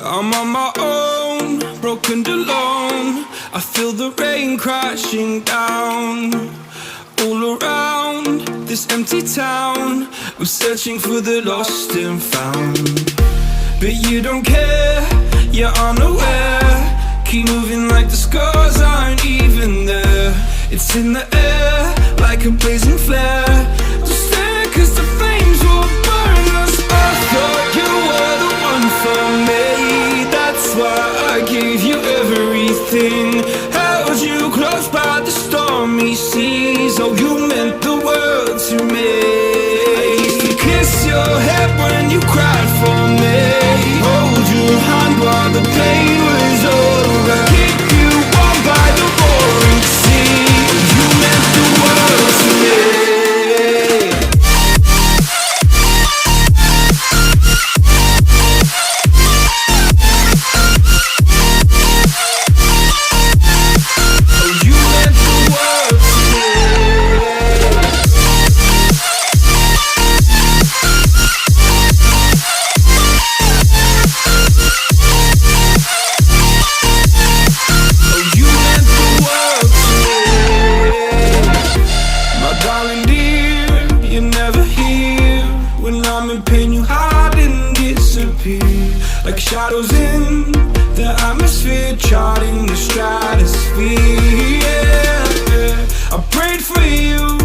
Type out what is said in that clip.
I'm on my own, broken and alone. I feel the rain crashing down all around this empty town. I'm searching for the lost and found, but you don't care, you're unaware. Keep moving like the scars aren't even there. It's in the air like a blazing flare. Just stare, cause the flames will burn us. I thought you were the one for me, that's why I gave you everything. Held you close by the stormy seas. Oh, you meant the world to me. I used to kiss your head when you cried for me, hold your hand while the pain was over, keep you warm by the roaring sea. You meant the world to me. Like shadows in the atmosphere, charting the stratosphere. Yeah, yeah. I prayed for you